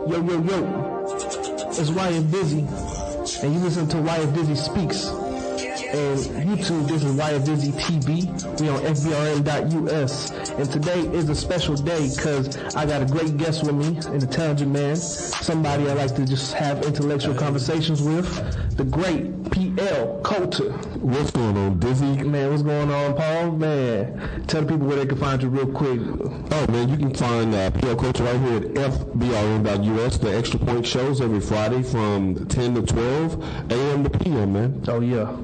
Yo, yo, yo, it's YF Dizzy, and you listen to YF Dizzy Speaks. And YouTube, this is YF Dizzy TV. We on FBRN.US. And today is a special day because I got a great guest with me, an intelligent man, somebody I like to just have intellectual conversations with, the great PL Colter. What's going on, Dizzy? Man, what's going on, Paul? Man, tell the people where they can find you real quick. Oh, man, you can find PL Colter right here at FBRN.US. The Extra Point shows every Friday from 10 to 12 a.m. to p.m., man. Oh, yeah.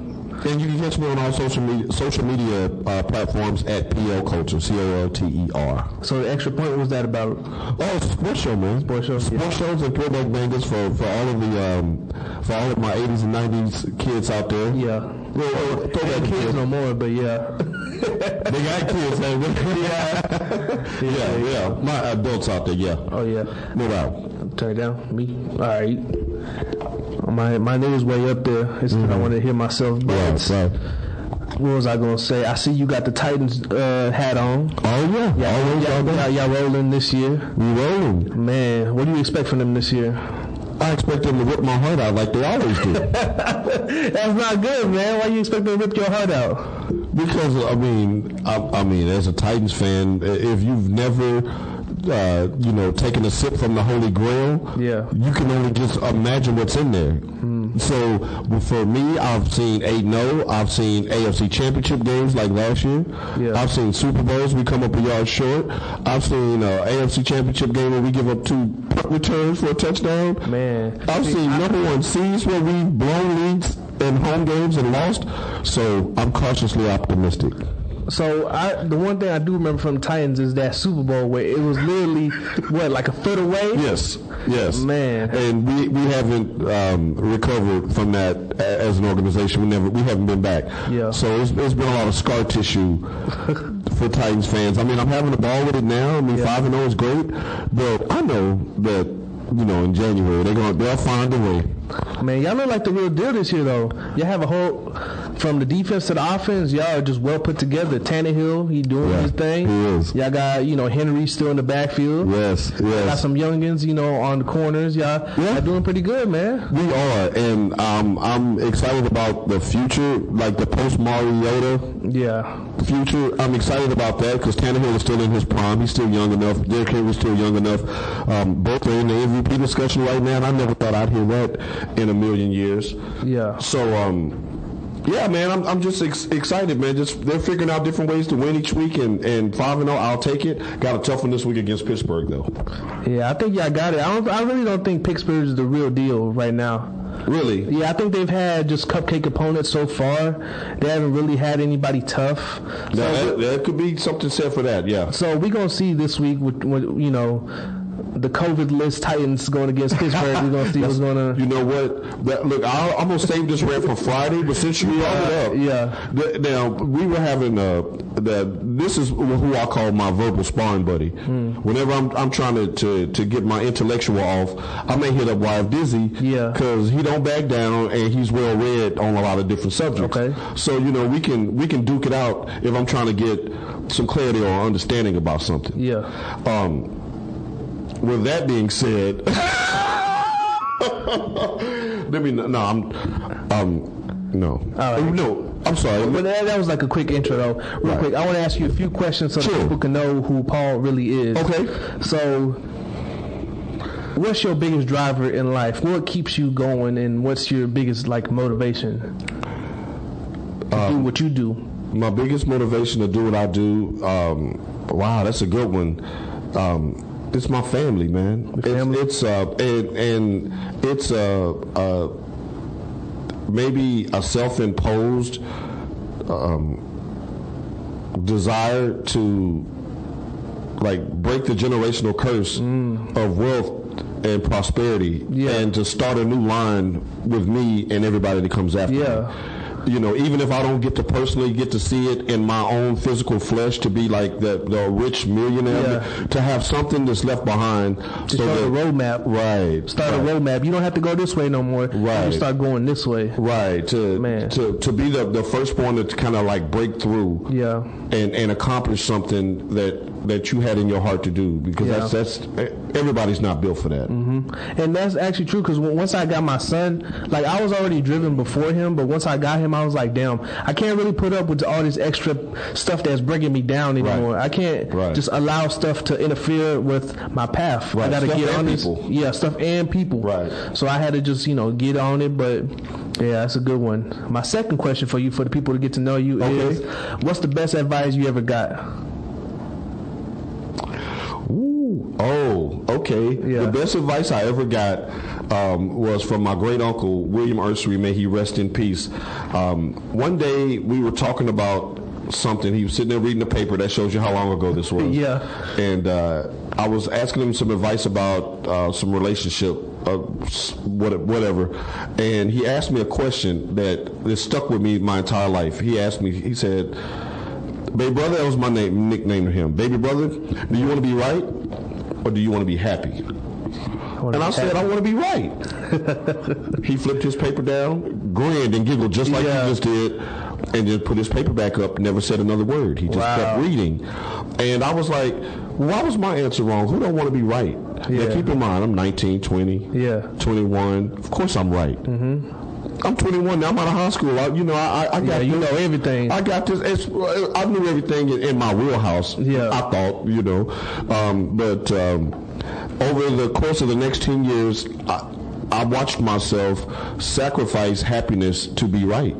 And you can catch me on all social media platforms at PL Colter, COLTER. So the Extra Point, what was that about? Oh, sports show, man. Sports shows. Sports shows and throwback bangers for all of the for all of my 80s and 90s kids out there. Yeah. Well, throwback kids no more, but yeah. They got kids, hey, yeah. My adults out there, yeah. Oh yeah. No doubt. Turn it down. Me. All right. My name is way up there. It's I want to hear myself. Right. What was I gonna say? I see you got the Titans hat on. Oh yeah. Y'all rolling this year. We rolling. Man, what do you expect from them this year? I expect them to rip my heart out like they always do. That's not good, man. Why you expect them to rip your heart out? Because I mean, as a Titans fan, if you've never taking a sip from the Holy Grail, you can only just imagine what's in there. So for me, I've seen 8-0. I've seen AFC Championship games like last year. I've seen Super Bowls we come up a yard short. I've seen AFC Championship game where we give up 2 punt returns for a touchdown. Man, I've seen number 1 seeds where we've blown leads in home games and lost. So I'm cautiously optimistic. So the one thing I do remember from the Titans is that Super Bowl where it was literally like a foot away. Yes, man. And we haven't recovered from that as an organization. We haven't been back. Yeah. So it's been a lot of scar tissue for Titans fans. I mean, I'm having a ball with it now. I mean, 5-0 is great, but I know that in January they'll find a way. Man, y'all look like the real deal this year, though. Y'all have a whole, from the defense to the offense, y'all are just well put together. Tannehill, he doing his thing. He is. Y'all got, Henry still in the backfield. Yes. Got some youngins, on the corners. Y'all doing pretty good, man. We are, and I'm excited about the future, like the post-Mariota future. I'm excied about that because Tannehill is still in his prime. He's still young enough. Derrick Henry's still young enough. Both are in the MVP discussion right now, and I never thought I'd hear that in a million years. Yeah. So, man, I'm just excited, man. Just they're figuring out different ways to win each week, and 5-0, I'll take it. Got a tough one this week against Pittsburgh, though. Yeah, I think y'all got it. I really don't think Pittsburgh is the real deal right now. Really? Yeah, I think they've had just cupcake opponents so far. They haven't really had anybody tough. That could be something said for that, yeah. So we're going to see this week with the COVID list Titans going against Pittsburgh. We're going to see what's going on. You know what? Look, I'm going to save this rant for Friday, but since you brought it up. Now, we were having this is who I call my verbal sparring buddy. Whenever I'm trying to get my intellectual off, I may hit up YF Dizzy because he don't back down and he's well read on a lot of different subjects. Okay. So, we can duke it out if I'm trying to get some clarity or understanding about something. Yeah. With that being said, no. All right. No, I'm sorry. But that was like a quick intro, though. Real quick, I want to ask you a few questions so that people can know who Paul really is. Okay. So, what's your biggest driver in life? What keeps you going, and what's your biggest motivation to do what you do? My biggest motivation to do what I do. Wow, that's a good one. It's my family, man. It's maybe a self-imposed desire to break the generational curse of wealth and prosperity, and to start a new line with me and everybody that comes after me. You know, even if I don't get to personally get to see it in my own physical flesh, to be like the rich millionaire, to have something that's left behind. Just start a roadmap. Right. Start a roadmap. You don't have to go this way no more. Right. You start going this way. Right. To be the firstborn to kind of like break through. Yeah. And accomplish something that you had in your heart to do, because that's everybody's not built for that. Mm-hmm. And that's actually true, because once I got my son, like I was already driven before him, but once I got him, I was like, damn, I can't really put up with all this extra stuff that's bringing me down anymore. Right. I can't just allow stuff to interfere with my path. Right. I got to get on this. Yeah, stuff and people. Right. So I had to just, get on it, but yeah, that's a good one. My second question for you, for the people to get to know you, is what's the best advice you ever got? Oh, okay. Yeah. The best advice I ever got was from my great uncle, William Ursery, may he rest in peace. One day we were talking about something. He was sitting there reading the paper. That shows you how long ago this was. Yeah. And I was asking him some advice about some relationship, whatever. And he asked me a question that stuck with me my entire life. He asked me, he said, "Baby brother," that was my nickname to him. "Baby brother, do you want to be right, or do you want to be happy?" And I said, "I want to be right." He flipped his paper down, grinned and giggled just like he just did, and then put his paper back up, never said another word. He just kept reading. And I was like, why was my answer wrong? Who don't want to be right? Yeah. Now keep in mind, I'm 19, 20, 21. Of course I'm right. Mm-hmm. I'm 21 now. I'm out of high school. I got you know everything. I got this. I knew everything in my wheelhouse. Yeah. I thought, but over the course of the next 10 years, I watched myself sacrifice happiness to be right.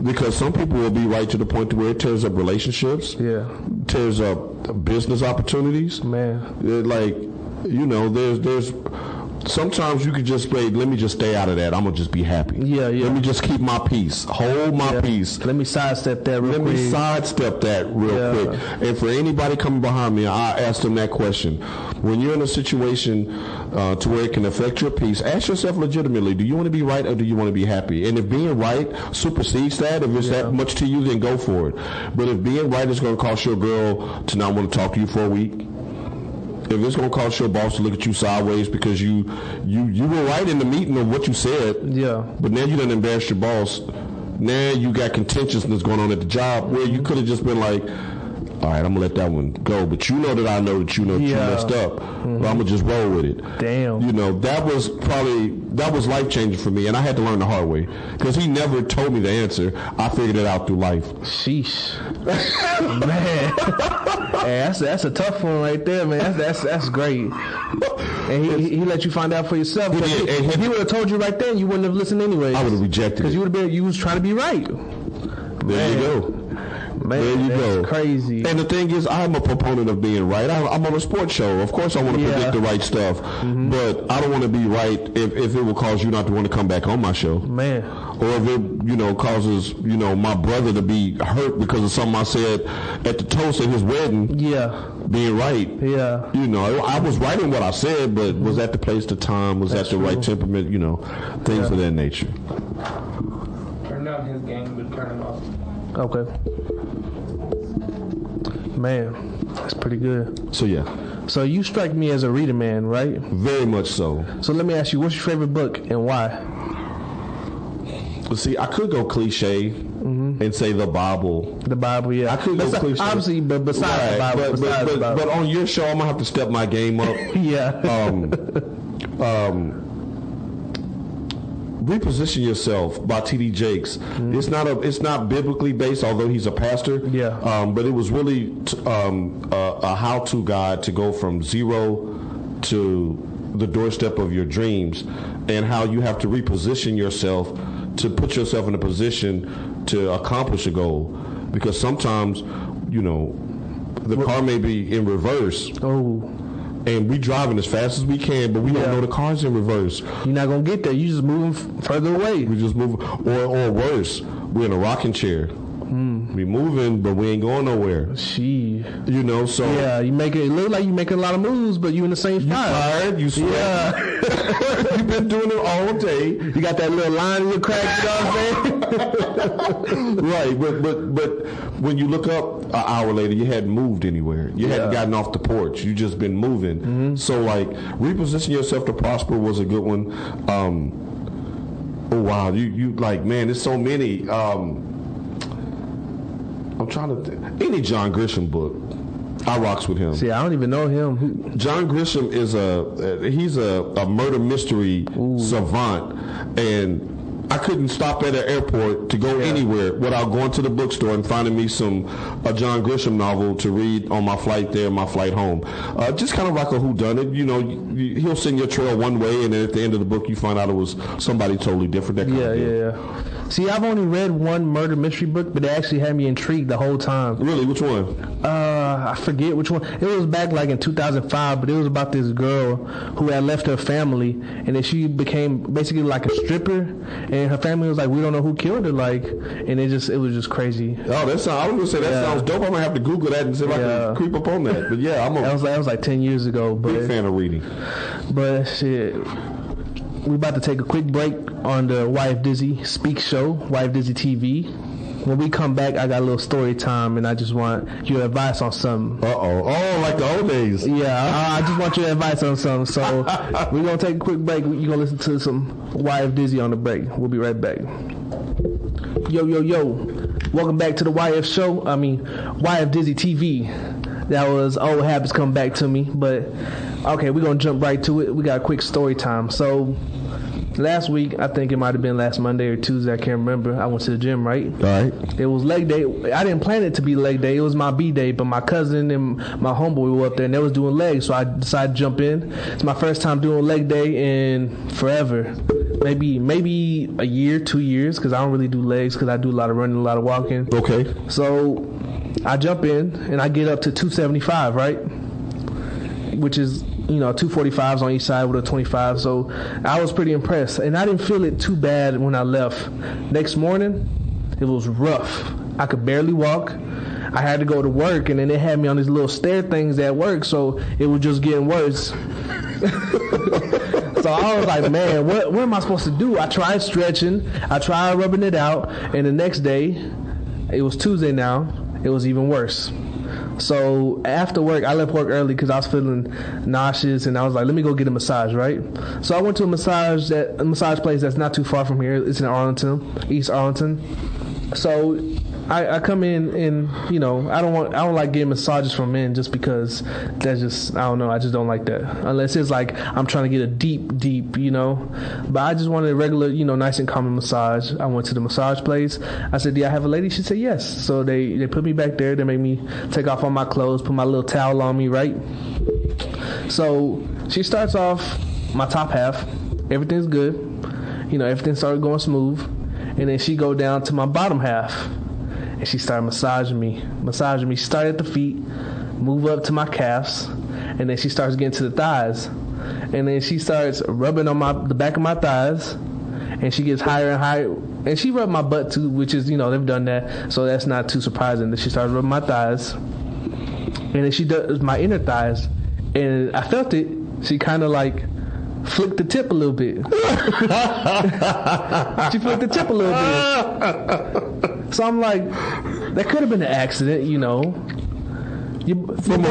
Because some people will be right to the point to where it tears up relationships. Yeah. Tears up business opportunities. Man. There's sometimes you could just say, let me just stay out of that. I'm going to just be happy. Yeah. Let me just keep my peace. Hold my peace. Let me sidestep that real quick. Quick. And for anybody coming behind me, I ask them that question. When you're in a situation to where it can affect your peace, ask yourself legitimately, do you want to be right or do you want to be happy? And if being right supersedes that, if it's that much to you, then go for it. But if being right is going to cost your girl to not want to talk to you for a week, if it's going to cause your boss to look at you sideways because you were right in the meeting of what you said, but now you done embarrassed your boss. Now you got contentiousness going on at the job where you could have just been like, all right, I'm going to let that one go. But you know that I know that you messed up. Mm-hmm. But I'm going to just roll with it. Damn. That was life-changing for me. And I had to learn the hard way. Because he never told me the answer. I figured it out through life. Sheesh. Man. Hey, that's a tough one right there, man. That's great. And he let you find out for yourself. If he would have told you right then, you wouldn't have listened anyway. I would have rejected it. Because you was trying to be right. There you go. Man, there you go. Crazy. And the thing is, I'm a proponent of being right. I'm on a sports show. Of course, I want to predict the right stuff. Mm-hmm. But I don't want to be right if it will cause you not to want to come back on my show. Man. Or if it, causes, my brother to be hurt because of something I said at the toast at his wedding. Yeah. Being right. Yeah. I was right in what I said, but was that the place, the time? Was that the right temperament? Things of that nature. Turn down his game, but turn him off. Okay. Man, that's pretty good. So yeah. So you strike me as a reader man, right? Very much so. So let me ask you, what's your favorite book and why? Well, see, I could go cliche and say the Bible. The Bible, yeah. I could go cliche. Obviously, but besides the Bible. But on your show, I'm going to have to step my game up. Yeah. Reposition Yourself by T.D. Jakes. It's not biblically based, although he's a pastor. Yeah. But it was really a how-to guide to go from zero to the doorstep of your dreams, and how you have to reposition yourself to put yourself in a position to accomplish a goal. Because sometimes, the car may be in reverse. Oh. And we driving as fast as we can, but we don't know the car's in reverse. You're not going to get there. You're just moving further away. We just move, or worse, we're in a rocking chair. We moving, but we ain't going nowhere. She, so yeah, you make it look like you making a lot of moves, but you in the same spot. You tired? You sweat. You been doing it all day. You got that little line in your crack, you know what I'm saying? Right, but when you look up an hour later, you hadn't moved anywhere. You hadn't gotten off the porch. You just been moving. Mm-hmm. So like reposition yourself to prosper was a good one. Oh wow, you like, man, there's so many. I'm trying to think. Any John Grisham book, I rocks with him. See, I don't even know him. John Grisham is he's a murder mystery savant, and I couldn't stop at an airport to go anywhere without going to the bookstore and finding me a John Grisham novel to read on my flight there, my flight home. Just kind of like a whodunit. You know, he'll send your trail one way, and then at the end of the book, you find out it was somebody totally different. That kind of thing. Yeah. See, I've only read one murder mystery book, but it actually had me intrigued the whole time. Really? Which one? I forget which one. It was back like in 2005, but it was about this girl who had left her family, and then she became basically like a stripper, and her family was like, we don't know who killed her, like, and it was just crazy. Oh, I was gonna say that sounds dope. I'm gonna have to Google that and see if I can creep up on that. But yeah, that was like 10 years ago. Big fan of reading. But shit. We're about to take a quick break on the Wife Dizzy Speak show, Wife Dizzy TV. When we come back, I got a little story time, and I just want your advice on something. Oh, like the old days. Yeah, I just want your advice on something. So we're going to take a quick break. You're going to listen to some Wife Dizzy on the break. We'll be right back. Yo. Welcome back to the YF show. YF Dizzy TV. That was Old Habits Come Back to Me. But, okay, we're going to jump right to it. We got a quick story time. So, last week, I think it might have been last Monday or Tuesday, I can't remember. I went to the gym, right? All right. It was leg day. I didn't plan it to be leg day. It was my B day, but my cousin and my homeboy were up there, and they was doing legs, so I decided to jump in. It's my first time doing leg day in forever. Maybe a year, 2 years, because I don't really do legs because I do a lot of running, a lot of walking. Okay. So I jump in, and I get up to 275, right? Which is, 245s on each side with a 25. So I was pretty impressed. And I didn't feel it too bad when I left. Next morning, it was rough. I could barely walk. I had to go to work, and then they had me on these little stair things at work, so it was just getting worse. So I was like, man, what am I supposed to do? I tried stretching. I tried rubbing it out. And the next day, it was Tuesday now, it was even worse. So after work, I left work early because I was feeling nauseous, and I was like, let me go get a massage, right? So I went to a massage place that's not too far from here. It's in Arlington, East Arlington. So I come in, and I don't like getting massages from men just because that's just, I don't know, I just don't like that unless it's like I'm trying to get a deep, but I just wanted a regular, nice and common massage. I went to the massage place. I said, do I have a lady? She said yes. So they put me back there. They made me take off all my clothes, put my little towel on me, right? So she starts off my top half. Everything's good. Everything started going smooth. And then she go down to my bottom half. And she started massaging me. She started at the feet, move up to my calves, and then she starts getting to the thighs. And then she starts rubbing on the back of my thighs, and she gets higher and higher. And she rubbed my butt too, which is, they've done that, so that's not too surprising that she started rubbing my thighs. And then she does my inner thighs, and I felt it. She kind of like flicked the tip a little bit. She flicked the tip a little bit. So I'm like, that could have been an accident, From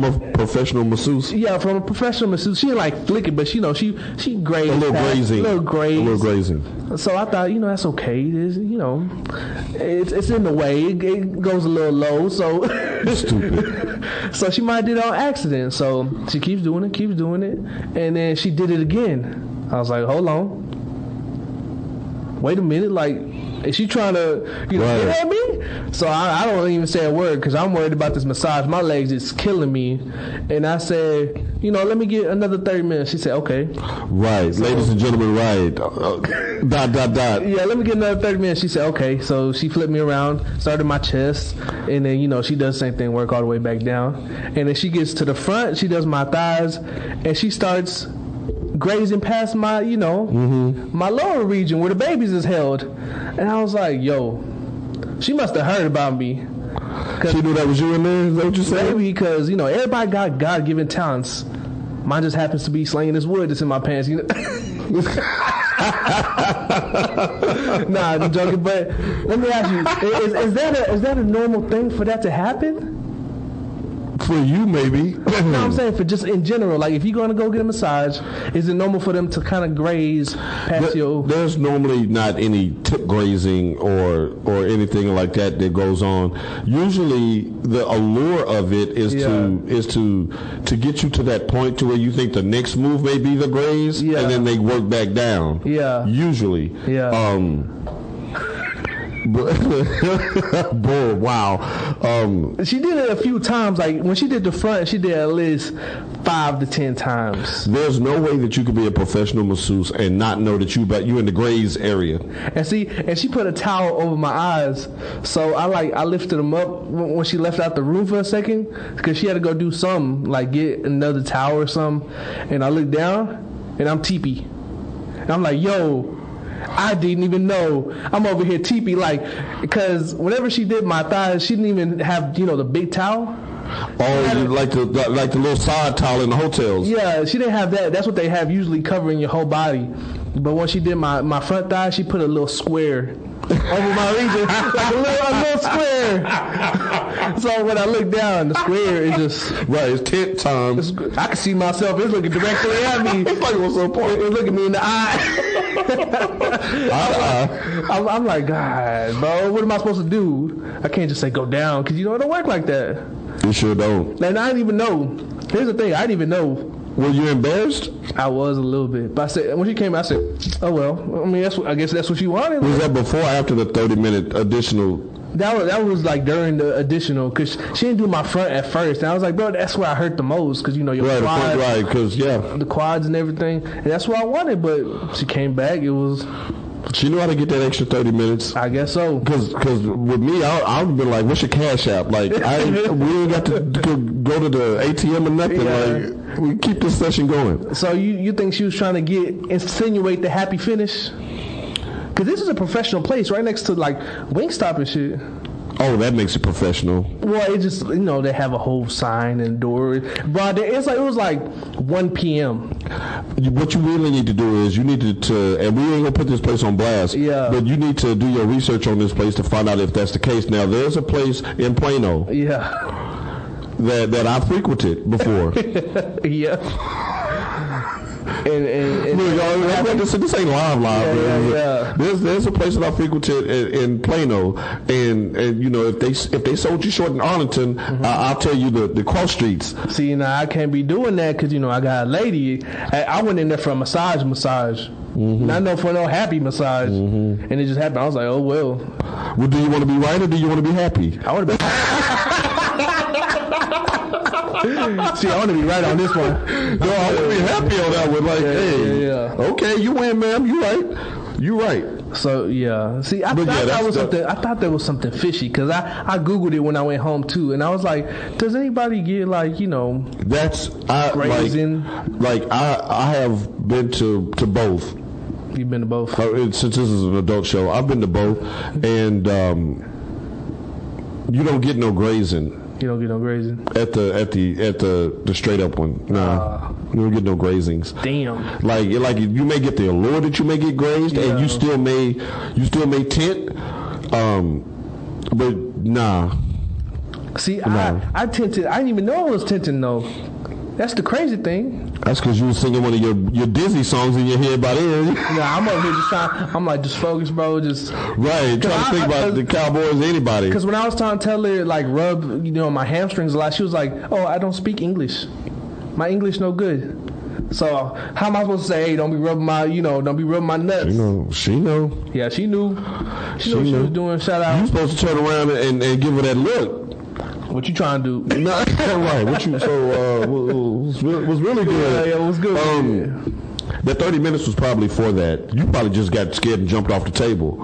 a professional masseuse? Yeah, from a professional masseuse. She didn't like flick it, but she grazed. A little grazing. So I thought, that's okay. It's in the way. It goes a little low, so. Stupid. So she might have did it on accident. So she keeps doing it, and then she did it again. I was like, hold on. Wait a minute, like, is she trying to, get at me? So I don't even say a word because I'm worried about this massage. My legs is killing me. And I said, let me get another 30 minutes. She said, okay. Right. So, ladies and gentlemen, right. ... Yeah, let me get another 30 minutes. She said, okay. So she flipped me around, started my chest. And then, she does the same thing, work all the way back down. And then she gets to the front. She does my thighs. And she starts grazing past my, my lower region where the babies is held. And I was like, yo, she must have heard about me. She knew that was you in there? Is that what you said? Maybe because, everybody got God-given talents. Mine just happens to be slinging this wood that's in my pants. You know. Nah, I'm joking. But let me ask you: is that a normal thing for that to happen? For you, maybe. No, I'm saying for just in general. Like, if you're going to go get a massage, is it normal for them to kind of graze past your... There's normally not any tip grazing or anything like that goes on. Usually, the allure of it is to get you to that point to where you think the next move may be the graze, and then they work back down. Yeah. Usually. Yeah. Boy, wow. She did it a few times. Like when she did the front, she did at least 5 to 10 times. There's no way that you could be a professional masseuse and not know that you're in the graze area. And she put a towel over my eyes, so I lifted them up when she left out the room for a second because she had to go do something, like get another towel or something. And I looked down, and I'm teepee, and I'm like, yo. I didn't even know. I'm over here teepee, like, because whenever she did my thighs, she didn't even have, the big towel. Oh, like the little side towel in the hotels. Yeah, she didn't have that. That's what they have usually covering your whole body. But when she did my front thigh, she put a little square over my region, like a little square. So when I look down, the square is just right. It's tent time. I can see myself. It's looking directly at me. It's like what's so important. It's looking me in the eye. I'm like, God, bro, what am I supposed to do? I can't just say go down because it don't work like that. You sure don't. And I didn't even know. Here's the thing, I didn't even know. Were you embarrassed? I was a little bit, but I said when she came, I said, "Oh well." I mean, I guess that's what she wanted. Was that before or after the 30-minute additional? That was like during the additional, because she didn't do my front at first, and I was like, "Bro, that's where I hurt the most," because your quads, right? Because the quads and everything, and that's what I wanted. But she came back, it was. She knew how to get that extra 30 minutes. I guess so. Because with me, I would have been like, what's your cash app? Like, we ain't got to go to the ATM or nothing. Yeah. Like, we keep this session going. So you think she was trying to insinuate the happy finish? Because this is a professional place right next to, like, Wingstop and shit. Oh, that makes it professional. Well, it just, they have a whole sign and door. Bro, it was like 1 p.m. What you really need to do is you need to, and we ain't going to put this place on blast, but you need to do your research on this place to find out if that's the case. Now, there's a place in Plano that I frequented before. Yeah. And this ain't live. There's a place that I frequented in Plano, and if they sold you short in Arlington, I'll tell you the cross streets. See, now I can't be doing that because I got a lady. I went in there for a massage, not no for no happy massage, and it just happened. I was like, oh well. Well, do you want to be right or do you want to be happy? I want to be. See, I want to be right on this one. No, I want to be happy on that one. Like, okay, you win, ma'am. You right. So yeah. See, I thought there was something fishy because I googled it when I went home too, and I was like, does anybody get That's grazing? I have been to both. You've been to both? Since this is an adult show, I've been to both, and you don't get no grazing. You don't get no grazing at the straight up one. No, you don't get no grazings. Damn. Like you may get the allure that you may get grazed, and you still may tent. But nah. See, I tinted. I didn't even know I was tinting though. That's the crazy thing. That's because you were singing one of your Disney songs in your head by then. Nah, I'm over here just focused, bro. Just right, trying to think about the Cowboys, anybody. Because when I was trying to tell her, like, rub, my hamstrings a lot, she was like, "Oh, I don't speak English. My English no good." So how am I supposed to say, "Hey, don't be rubbing my nuts"? She know. Yeah, she knew. She knew what she was doing. Shout out. You supposed to turn around and give her that look. What you trying to do? Right. What you was really good. Yeah, it was good. That 30 minutes was probably for that. You probably just got scared and jumped off the table.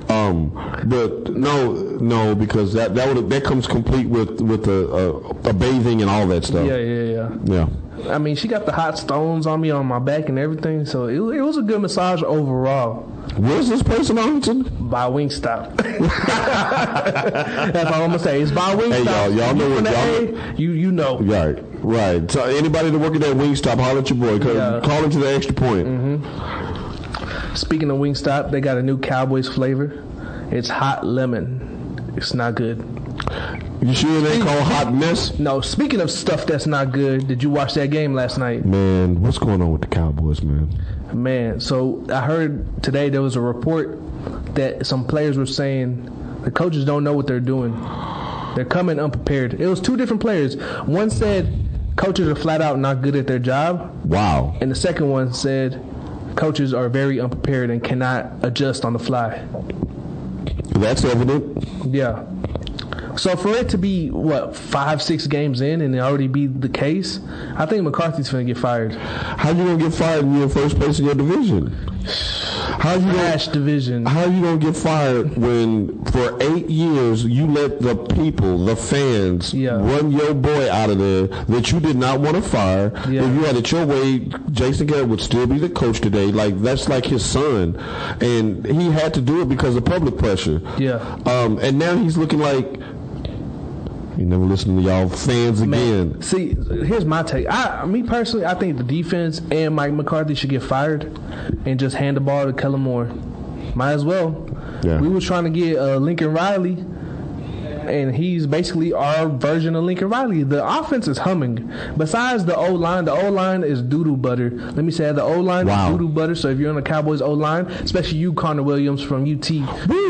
But no, because that comes complete with a bathing and all that stuff. Yeah. I mean, she got the hot stones on me on my back and everything, so it was a good massage overall. Where's this place in Arlington? By Wingstop. That's all I'm gonna say. It's by Wingstop. Hey, y'all know what y'all. You know. Right. So anybody that working at Wingstop, holler at your boy. Call into the Extra Point. Mm-hmm. Speaking of Wingstop, they got a new Cowboys flavor. It's hot lemon. It's not good. You sure they call hot mess? No. Speaking of stuff that's not good, did you watch that game last night? Man, what's going on with the Cowboys, man? So I heard today there was a report that some players were saying the coaches don't know what they're doing. They're coming unprepared. It was two different players. One said coaches are flat out not good at their job. Wow. And the second one said coaches are very unprepared and cannot adjust on the fly. That's evident. Yeah. So for it to be, 5-6 games in and it already be the case, I think McCarthy's going to get fired. How you going to get fired when you're in first place in your division? How you going to get fired when for 8 years you let the people, the fans, run your boy out of there that you did not want to fire? Yeah. If you had it your way, Jason Garrett would still be the coach today. Like, that's like his son. And he had to do it because of public pressure. Yeah. And now he's looking like... You never listen to y'all fans again. Man, see, here's my take. Me personally, I think the defense and Mike McCarthy should get fired and just hand the ball to Kellen Moore. Might as well. Yeah. We were trying to get Lincoln Riley, and he's basically our version of Lincoln Riley. The offense is humming. Besides the O-line is doo-doo butter. Let me say the O-line is doo-doo butter. So if you're on the Cowboys O-line, especially you, Connor Williams from UT.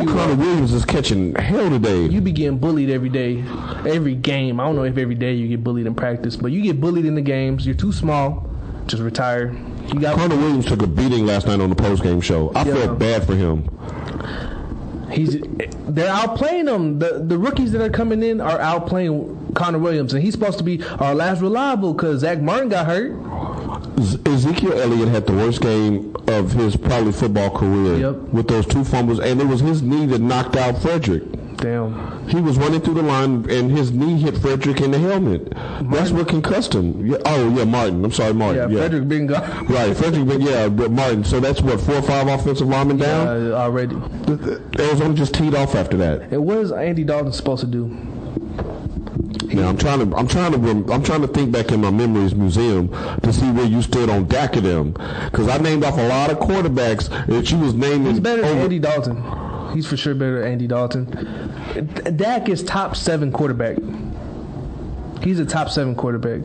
Connor Williams is catching hell today. You be getting bullied every day, every game. I don't know if every day you get bullied in practice, but you get bullied in the games. You're too small. Just retire. Connor Williams took a beating last night on the postgame show. I felt bad for him. They're outplaying him. The rookies that are coming in are outplaying Connor Williams, and he's supposed to be our last reliable because Zach Martin got hurt. Ezekiel Elliott had the worst game of his probably football career with those 2 fumbles, and it was his knee that knocked out Frederick. Damn. He was running through the line, and his knee hit Frederick in the helmet. Martin. That's what concussed him. Martin. I'm sorry, Martin. Yeah, Frederick been gone. Right, Frederick but Martin. So that's 4 or 5 offensive linemen down? Yeah, already. Arizona just teed off after that. And what is Andy Dalton supposed to do? Now I'm trying to think back in my memories museum to see where you stood on Dak of them, because I named off a lot of quarterbacks that you was naming. He's better than Andy Dalton. He's for sure better than Andy Dalton. Dak is top 7 quarterback. He's a top 7 quarterback,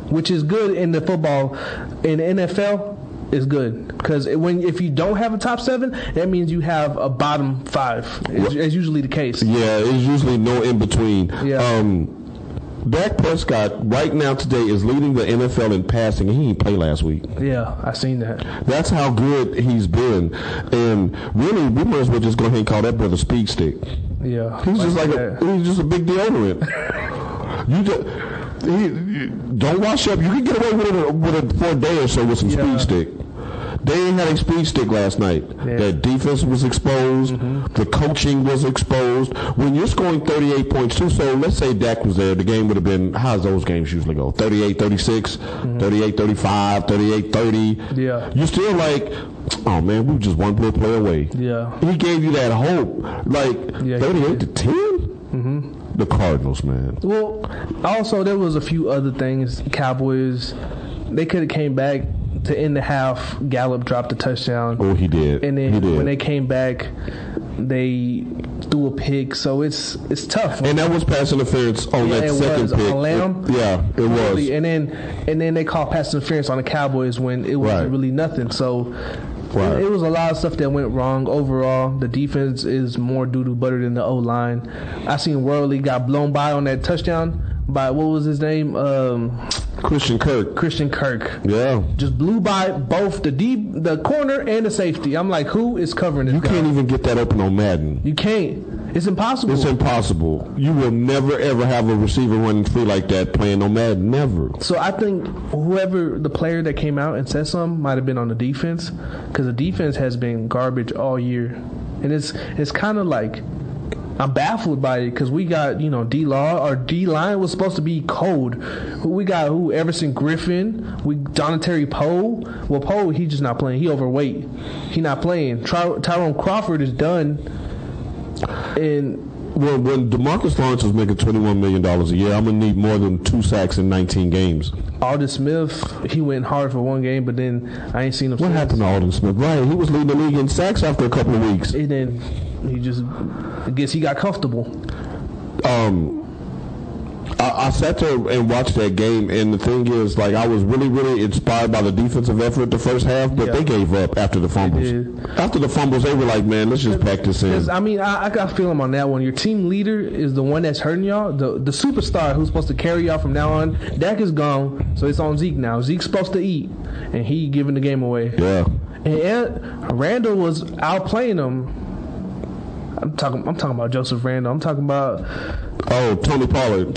which is good in the football. In the NFL, is good because if you don't have a top 7, that means you have a bottom 5. It's usually the case. Yeah, it's usually no in between. Yeah. Dak Prescott right now today is leading the NFL in passing, and he didn't play last week. Yeah, I seen that. That's how good he's been, and really, we might as well just go ahead and call that brother Speed Stick. Yeah, he's just a big deodorant. Don't wash up. You can get away with it for a day or so with some Speed Stick. They ain't had a Speed Stick last night. Yeah. Their defense was exposed. Mm-hmm. The coaching was exposed. When you're scoring 38 points too, so let's say Dak was there, the game would have been, how's those games usually go? 38-36, 38-35, 38-30. Yeah. You're still like, oh man, we just one little play away. Yeah. He gave you that hope. Like 38-10? Mm-hmm. The Cardinals, man. Well, also there was a few other things. Cowboys, they could have came back to end the half. Gallup dropped a touchdown. Oh, he did. And then when they came back, they threw a pick. So it's tough. And that was pass interference on that second pick. On Lamb. It was. And then they called pass interference on the Cowboys when it wasn't really nothing. So. Right. It was a lot of stuff that went wrong overall. The defense is more doo-doo butter than the O-line. I seen Worley got blown by on that touchdown by, what was his name? Christian Kirk. Yeah. Just blew by both the corner and the safety. I'm like, who is covering this guy? You can't even get that open on Madden. You can't. It's impossible. It's impossible. You will never, ever have a receiver running free like that playing on Madden. Never. So I think whoever, the player that came out and said something might have been on the defense, because the defense has been garbage all year. And it's kind of like, I'm baffled by it because we got, D-Law. Our D-line was supposed to be cold. We got Everson Griffin. John Terry Poe. Well, Poe, he's just not playing. He overweight. He not playing. Tyrone Crawford is done. And Well, when DeMarcus Lawrence was making $21 million a year, I'm going to need more than 2 sacks in 19 games. Alden Smith, he went hard for one game, but then I ain't seen him. What happened to Alden Smith? Right, he was leading the league in sacks after a couple of weeks. And then he just, I guess he got comfortable. I sat there and watched that game, and the thing is, like, I was really, really inspired by the defensive effort the first half, but they gave up after the fumbles. After the fumbles, they were like, man, let's just pack this in. I mean, I got a feeling on that one. Your team leader is the one that's hurting y'all. The superstar who's supposed to carry y'all from now on, Dak is gone, so it's on Zeke now. Zeke's supposed to eat, and he giving the game away. Yeah. And Randall was outplaying him. I'm talking about Joseph Randall. I'm talking about Tony Pollard. I'm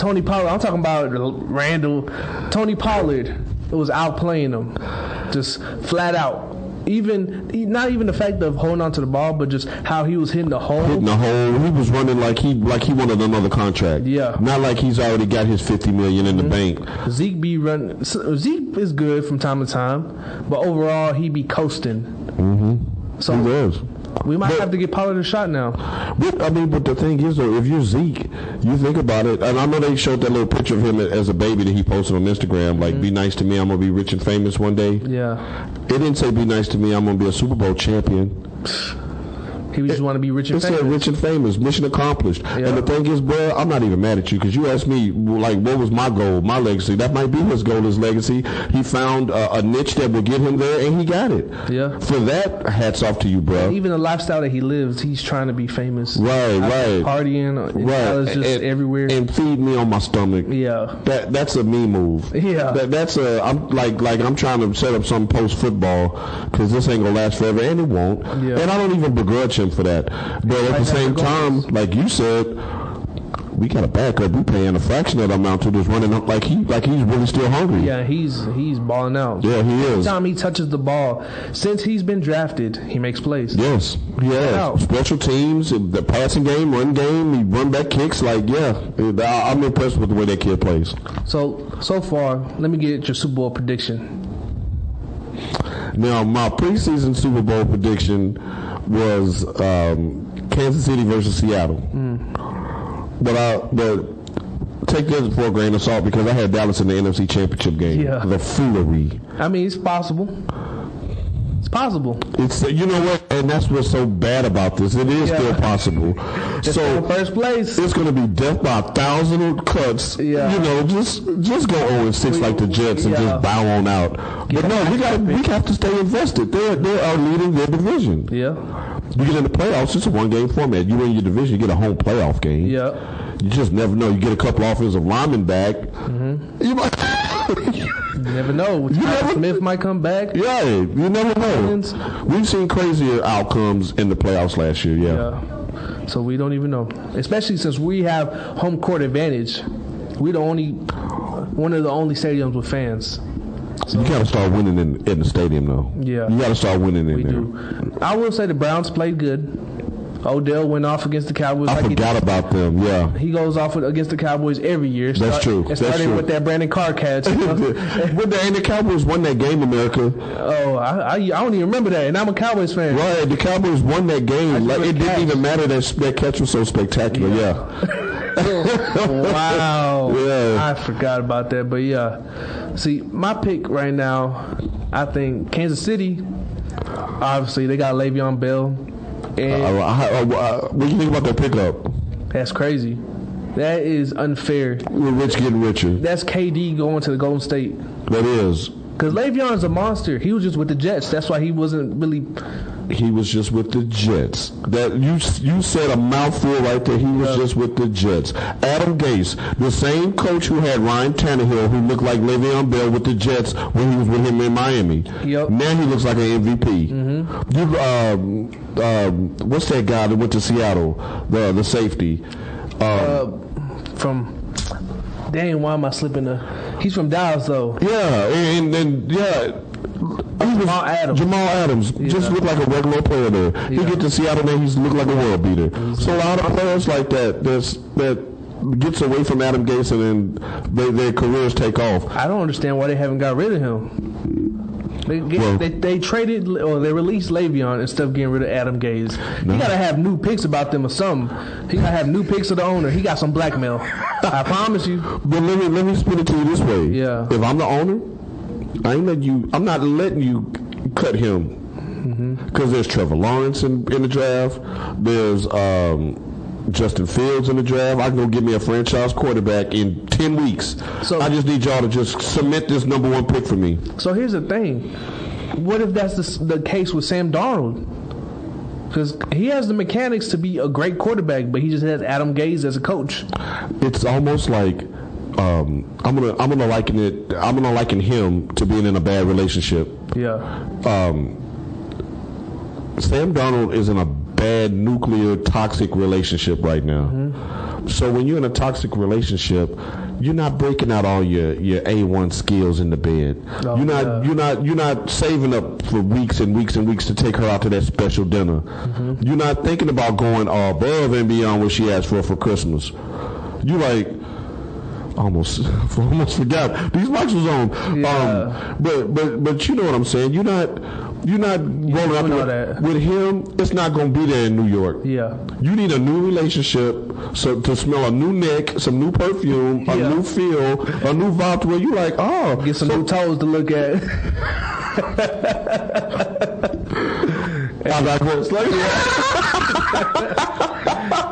talking about Randall. Tony Pollard was outplaying him, just flat out. Not even the fact of holding on to the ball, but just how he was hitting the hole. He was running like he wanted another contract. Yeah. Not like he's already got his $50 million in the bank. Zeke be running. Zeke is good from time to time, but overall he be coasting. Mm-hmm. So he does. We might have to get Pollard a shot now. But the thing is, though, if you're Zeke, you think about it, and I know they showed that little picture of him as a baby that he posted on Instagram, like, be nice to me, I'm going to be rich and famous one day. Yeah. It didn't say be nice to me, I'm going to be a Super Bowl champion. He just want to be rich and famous. It said rich and famous, mission accomplished. Yeah. And the thing is, bro, I'm not even mad at you because you asked me, like, what was my goal, my legacy? That might be his goal, his legacy. He found a niche that would get him there, and he got it. Yeah. For that, hats off to you, bro. And even the lifestyle that he lives, he's trying to be famous. Right. Partying, right. Just everywhere. And feed me on my stomach. Yeah. That's a me move. Yeah. I'm I'm trying to set up some post football because this ain't gonna last forever, and it won't. Yeah. And I don't even begrudge him for that. But at the same time, like you said, we got a backup. We paying a fraction of the amount to this running up like he's really still hungry. Yeah, he's balling out. Yeah, he is. Every time he touches the ball, since he's been drafted, he makes plays. Yes, yeah. Special teams, the passing game, run game, he run back kicks. Like, yeah, I'm impressed with the way that kid plays. So far, let me get your Super Bowl prediction. Now, my preseason Super Bowl prediction was Kansas City versus Seattle. But take this for a grain of salt because I had Dallas in the NFC Championship game. Yeah. The foolery. I mean, it's possible. It's possible. It's you know what, and that's what's so bad about this. It is still possible. Just so in first place, it's going to be death by 1,000 cuts. Yeah. You know, just go 0-6 like the Jets and just bow on out. But no, we have to stay invested. They are leading their division. Yeah. You get in the playoffs, it's a one-game format. You win your division, you get a home playoff game. Yeah. You just never know. You get a couple offensive linemen back. You might. You never know. Smith might come back. Yeah, you never know. We've seen crazier outcomes in the playoffs last year. Yeah. So we don't even know. Especially since we have home court advantage. We're one of the only stadiums with fans. So you got to start winning in the stadium, though. Yeah. You got to start winning in there. Do. I will say the Browns played good. Odell went off against the Cowboys. I forgot about them, yeah. He goes off against the Cowboys every year. That's true. It started with that Brandon Carr catch. And the Cowboys won that game, America. Oh, I don't even remember that, and I'm a Cowboys fan. Right, the Cowboys won that game. Like, it didn't even matter that catch was so spectacular, Wow. Yeah. I forgot about that, but yeah. See, my pick right now, I think Kansas City, obviously, they got Le'Veon Bell. And what do you think about that pickup? That's crazy. That is unfair. We're rich getting richer. That's KD going to the Golden State. That is. Because Le'Veon's a monster. He was just with the Jets. That's why he wasn't really... He was just with the Jets. That you said a mouthful right there. He was just with the Jets. Adam Gase, the same coach who had Ryan Tannehill, who looked like Le'Veon Bell with the Jets when he was with him in Miami. Yep. Now he looks like an MVP. What's that guy that went to Seattle? The safety. Dang, why am I slipping? He's from Dallas, though. Yeah, and Jamal Adams. Jamal Adams just looked like a regular player there. Yeah. He get to Seattle now, he's looked like a world beater. So a lot of players like that gets away from Adam Gase and then their careers take off. I don't understand why they haven't got rid of him. They traded or they released Le'Veon instead of getting rid of Adam Gase. No. He gotta have new picks about them or something. He gotta have new picks of the owner. He got some blackmail. I promise you. But let me spin it to you this way. Yeah. If I'm the owner, I'm not letting you cut him. Because there's Trevor Lawrence in the draft. There's Justin Fields in the draft. I can go get me a franchise quarterback in 10 weeks. So I just need y'all to just cement this number one pick for me. So here's the thing. What if that's the case with Sam Darnold? Because he has the mechanics to be a great quarterback, but he just has Adam Gase as a coach. It's almost like I'm gonna liken him to being in a bad relationship. Yeah. Sam Darnold is in a bad nuclear toxic relationship right now. Mm-hmm. So when you're in a toxic relationship, you're not breaking out all your A1 skills in the bed. Oh, you're not saving up for weeks and weeks and weeks to take her out to that special dinner. Mm-hmm. You're not thinking about going above and beyond what she asked for Christmas. You like almost forgot these mics was on. Yeah. But you know what I'm saying. You're not rolling up with him. It's not going to be there in New York. Yeah. You need a new relationship, so to smell a new neck, some new perfume, a new feel, a new vibe to where you like, get some new toes to look at. I like what's like.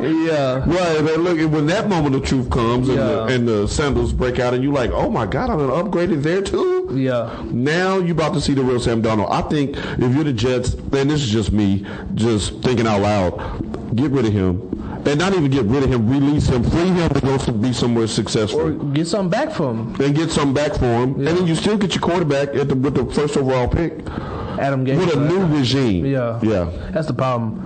Yeah. Right. And look, when that moment of truth comes and the sandals break out, and you like, oh my God, I'm gonna upgrade it there too. Yeah. Now you about to see the real Sam Darnold. I think if you're the Jets, and this is just me, just thinking out loud, get rid of him. And not even get rid of him, release him, free him to go be somewhere successful. Or get something back from him. And get something back for him. Yeah. And then you still get your quarterback with the first overall pick. Adam Gase. With a new regime. Yeah. Yeah. That's the problem.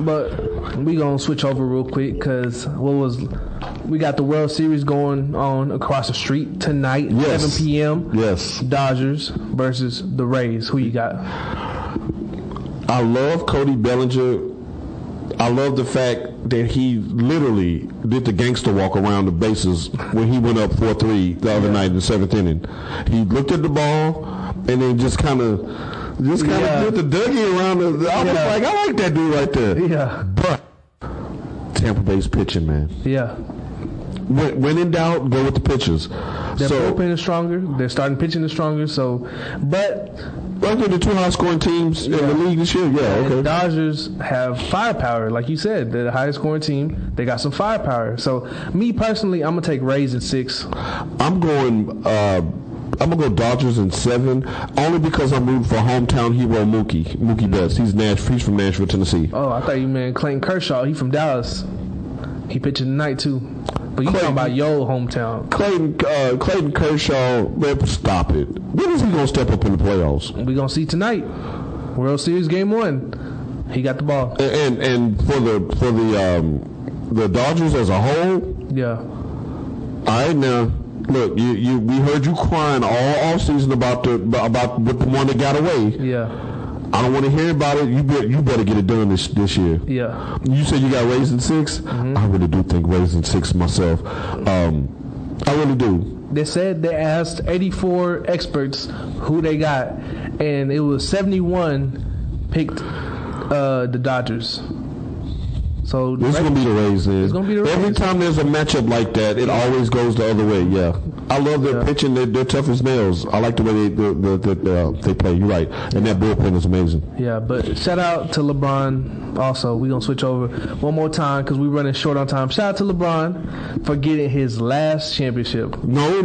But we going to switch over real quick because we got the World Series going on across the street tonight, 7 p.m. Yes. Dodgers versus the Rays. Who you got? I love Cody Bellinger. I love the fact that he literally did the gangster walk around the bases when he went up 4-3 the other night in the 7th inning. He looked at the ball and then just kind of did the Dougie around the. I was like, I like that dude right there. Yeah. But Tampa Bay's pitching, man. Yeah. When in doubt, go with the pitchers. Their bullpen is stronger. Their starting pitching is stronger. But they're the two high-scoring teams in the league this year. Yeah, okay. The Dodgers have firepower, like you said. They're the highest-scoring team. They got some firepower. So, me personally, I'm gonna take Rays in 6. I'm gonna go Dodgers in 7, only because I'm rooting for hometown hero Mookie Betts. He's from Nashville, Tennessee. Oh, I thought you meant Clayton Kershaw. He from Dallas. He pitching tonight too. But you talking about your hometown. Clayton Kershaw, man, stop it. When is he gonna step up in the playoffs? We gonna see tonight. World Series Game 1. He got the ball. And for the Dodgers as a whole. Yeah. All right now. Look, we heard you crying all offseason about what the one that got away. Yeah. I don't want to hear about it. You better get it done this year. Yeah. You said you got Rays in 6. Mm-hmm. I really do think Rays in 6 myself. I really do. They said they asked 84 experts who they got, and it was 71 picked the Dodgers. So this is going to be the Rays then. It's going to be the Rays. Every time there's a matchup like that, it always goes the other way, yeah. I love their pitching. They're tough as nails. I like the way they play. You're right. And that bullpen is amazing. Yeah, but shout out to LeBron also. We're going to switch over one more time because we're running short on time. Shout out to LeBron for getting his last championship. No.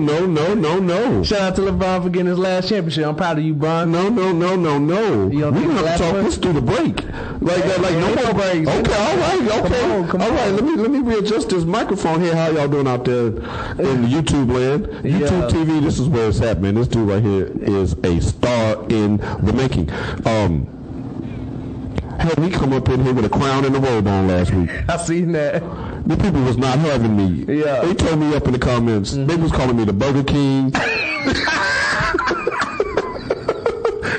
Shout out to LeBron for getting his last championship. I'm proud of you, Bron. No. We're going to talk this through the break. Like no more breaks. Okay, all right. Okay. Come on. Let me readjust this microphone here. How y'all doing out there in YouTube land? YouTube TV, this is where it's at, man. This dude right here is a star in the making. Hell, we come up in here with a crown and a robe on last week. I seen that. The people was not having me. Yeah. They told me up in the comments. Mm-hmm. They was calling me the Burger King.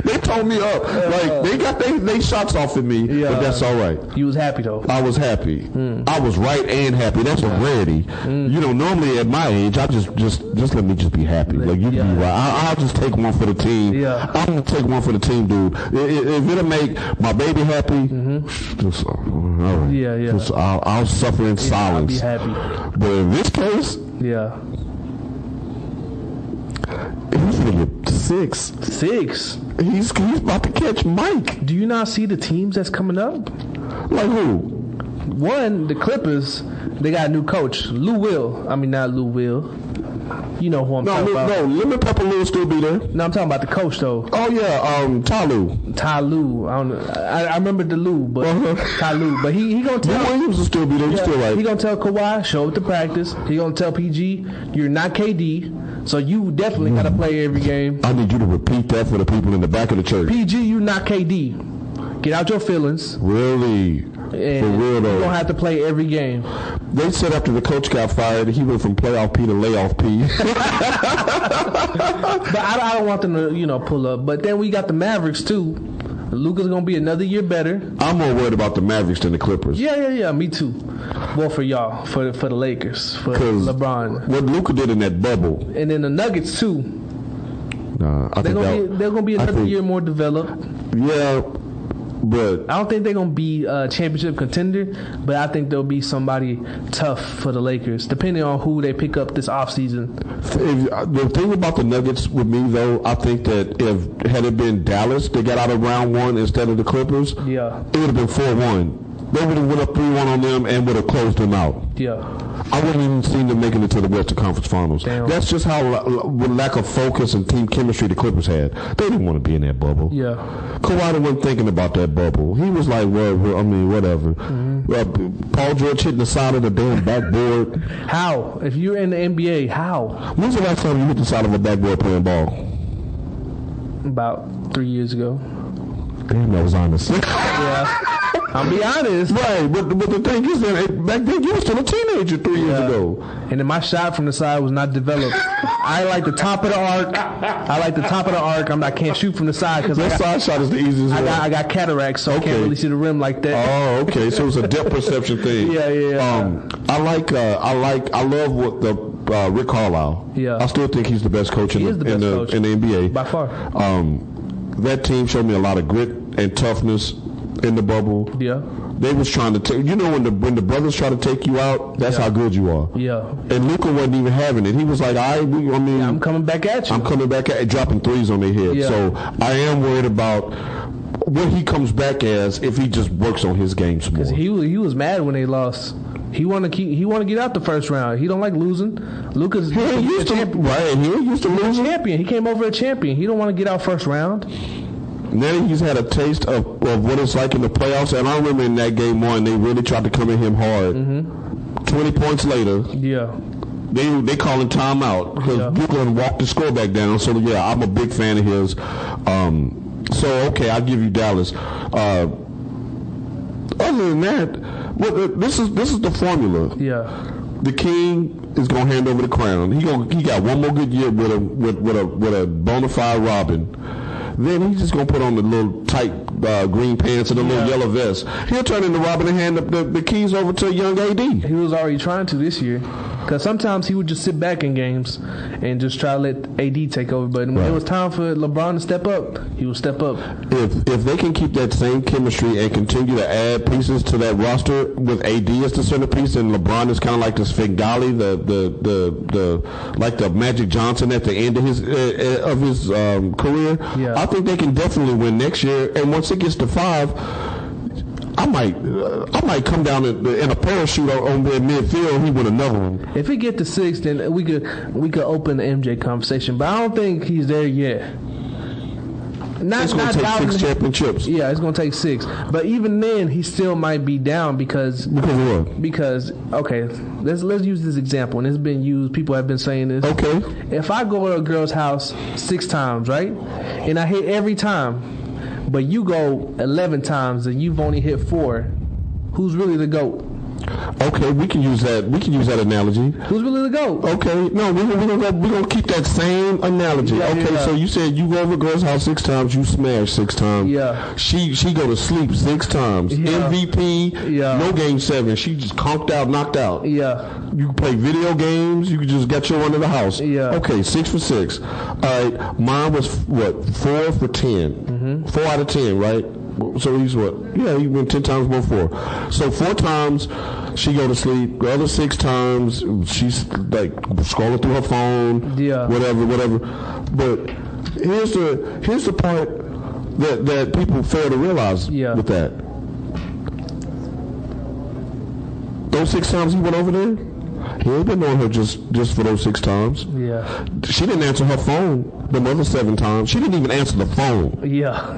They tone me up. Like they got they shots off at me, but that's all right. You was happy though. I was happy. I was right and happy. That's a rarity. You know, normally at my age, I just let me just be happy. Like you be right. I'll just take one for the team. Yeah. I'm gonna take one for the team, dude. If it'll make my baby happy, just, all right. Yeah. Just, I'll suffer in silence. I'll be happy. But in this case, he's gonna get 6. 6. He's about to catch Mike. Do you not see the teams that's coming up? Like who? One, the Clippers. They got a new coach, Lou Will. I mean, not Lou Will. You know who I'm talking about. No, Lemon Pepper Lou will still be there. No, I'm talking about the coach though. Oh yeah, Ty Lue. Ty Lue. I don't know. I remember the Lou, but Ty Lue. But he gonna tell. Lou Williams will still be there. He's still right. He gonna tell Kawhi, show up to practice. He gonna tell PG, you're not KD, so you definitely gotta play every game. I need you to repeat that for the people in the back of the church. PG, you're not KD. Get out your feelings. Really? And for real though. You're gonna have to play every game. They said after the coach got fired, he went from playoff P to layoff P. But I don't want them to, pull up. But then we got the Mavericks too. Luka's gonna be another year better. I'm more worried about the Mavericks than the Clippers. Yeah. Me too. Well, for y'all, for the Lakers, for LeBron. What Luka did in that bubble, and then the Nuggets too. They're gonna be another year more developed. Yeah. But I don't think they're going to be a championship contender, but I think they'll be somebody tough for the Lakers, depending on who they pick up this offseason. The thing about the Nuggets with me, though, I think that had it been Dallas, they got out of round 1 instead of the Clippers, it would have been 4-1. They would have went up 3-1 on them and would have closed them out. Yeah. I wouldn't even seen them making it to the Western Conference Finals. Damn. That's just how lack of focus and team chemistry the Clippers had. They didn't want to be in that bubble. Yeah. Kawhi wasn't thinking about that bubble. He was like, whatever. Paul George hitting the side of the damn backboard. How? If you're in the NBA, how? When's the last time you hit the side of a backboard playing ball? About 3 years ago. Damn, that was honest. Yeah. I'll be honest. Right, but the thing is that back then you were still a teenager 3 years ago. And then my shot from the side was not developed. I like the top of the arc. I can't shoot from the side because that side shot is the easiest one. I got cataracts, so I can't really see the rim like that. Oh, okay. So it's a depth perception thing. Yeah. I love what the Rick Carlisle. Yeah. I still think he's the best coach in the NBA by far. That team showed me a lot of grit and toughness in the bubble. Yeah. They was trying to take, when the brothers try to take you out, that's how good you are. Yeah. And Luka wasn't even having it. He was like, I'm coming back at you. I'm coming back at you, dropping threes on their head. Yeah. So I am worried about what he comes back as if he just works on his game some more. Because he was mad when they lost. He want to get out the first round. He don't like losing. Luka's he ain't used to losing. Champion. He came over a champion. He don't want to get out first round. Now he's had a taste of what it's like in the playoffs, and I remember in that game 1, they really tried to come at him hard. 20 points later, they call him timeout because Brooklyn walked the score back down. So I'm a big fan of his. I'll give you Dallas. Other than that, this is the formula. Yeah. The king is gonna hand over the crown. He got one more good year with a bona fide Robin. Then he's just going to put on the little tight green pants and the little yellow vest. He'll turn into Robin and hand the keys over to young AD. He was already trying to this year. Because sometimes he would just sit back in games and just try to let AD take over. But when it was time for LeBron to step up, he would step up. If they can keep that same chemistry and continue to add pieces to that roster with AD as the centerpiece and LeBron is kind of like the Svengali, like the Magic Johnson at the end of his career, I think they can definitely win next year. And once it gets to 5, I might come down in a parachute on their midfield. He win another one. If we get to 6, then we could open the MJ conversation. But I don't think he's there yet. It's going to take 6 championships. Yeah, it's going to take 6. But even then, he still might be down because of what? Because let's use this example, and it's been used. People have been saying this. Okay. If I go to a girl's house 6 times, right, and I hit every time, but you go 11 times and you've only hit 4, who's really the GOAT? Okay, we can use that. We can use that analogy. Who's willing to go? Okay, no, we're gonna keep that same analogy. So you said you go over a girl's house 6 times, you smash 6 times. Yeah. She go to sleep 6 times. Yeah. MVP. Yeah. No game 7. She just conked out, knocked out. Yeah. You can play video games. You can just get your one in the house. Yeah. Okay, 6 for 6. All right, mine was what 4 for 10. Mm-hmm. 4 out of 10, right? So he's what? Yeah, he went 10 times more 4. So 4 times she go to sleep. The other 6 times she's like scrolling through her phone. Yeah. Whatever. But here's the part that people fail to realize with that. Those 6 times he went over there, he ain't been on her just for those 6 times. Yeah. She didn't answer her phone the other 7 times. She didn't even answer the phone. Yeah.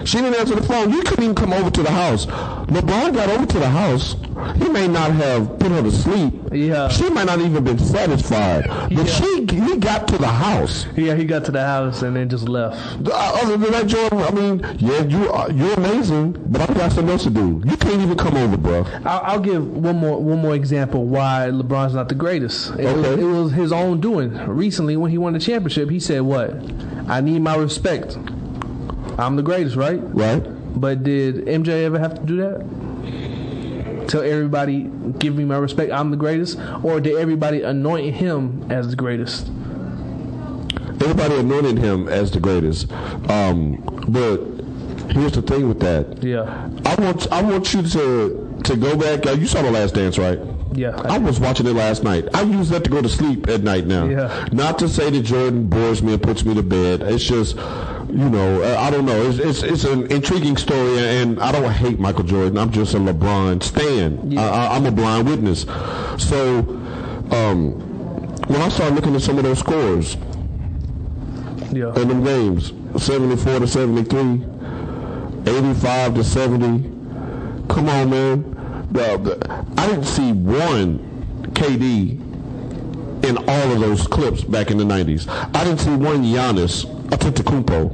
She didn't answer the phone. You couldn't even come over to the house. LeBron got over to the house. He may not have put her to sleep. Yeah. She might not even been satisfied. But he got to the house. Yeah, he got to the house and then just left. Other than that, Jordan, I mean, yeah, you're amazing, but I got something else to do. You can't even come over, bro. I'll give one more example why LeBron's not the greatest. It was his own doing. Recently, when he won the championship, he said, "What? I need my respect. I'm the greatest, right?" Right. But did MJ ever have to do that? Tell everybody, give me my respect, I'm the greatest? Or did everybody anoint him as the greatest? Everybody anointed him as the greatest. But here's the thing with that. Yeah. I want you to go back. You saw The Last Dance, right? Yeah. I was watching it last night. I use that to go to sleep at night now. Yeah. Not to say that Jordan bores me and puts me to bed. It's just, I don't know. It's an intriguing story, and I don't hate Michael Jordan. I'm just a LeBron stan. Yeah. I'm a blind witness. So when I started looking at some of those scores in them games, 74 to 73, 85 to 70, come on, man. I didn't see one KD in all of those clips back in the 90s. I didn't see one Giannis Antetokounmpo.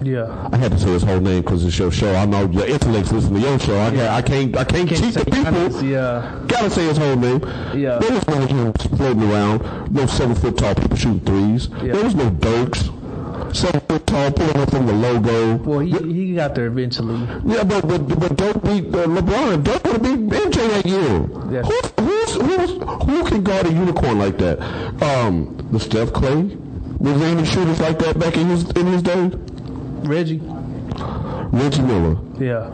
Yeah. I had to say his whole name because it's your show. I know your intellects listen to your show. I can't cheat the people. Giannis, Gotta say his whole name. Yeah. There was no him floating around. No 7-foot tall people shooting threes. Yeah. There was no Dirks. 7-foot tall, pulling up from the logo. Well, he got there eventually. Yeah, but don't beat LeBron. Don't want to beat MJ that year. Yeah. Who can guard a unicorn like that? The Steph Clay. Was there any shooters like that back in his day? Reggie Miller. Yeah.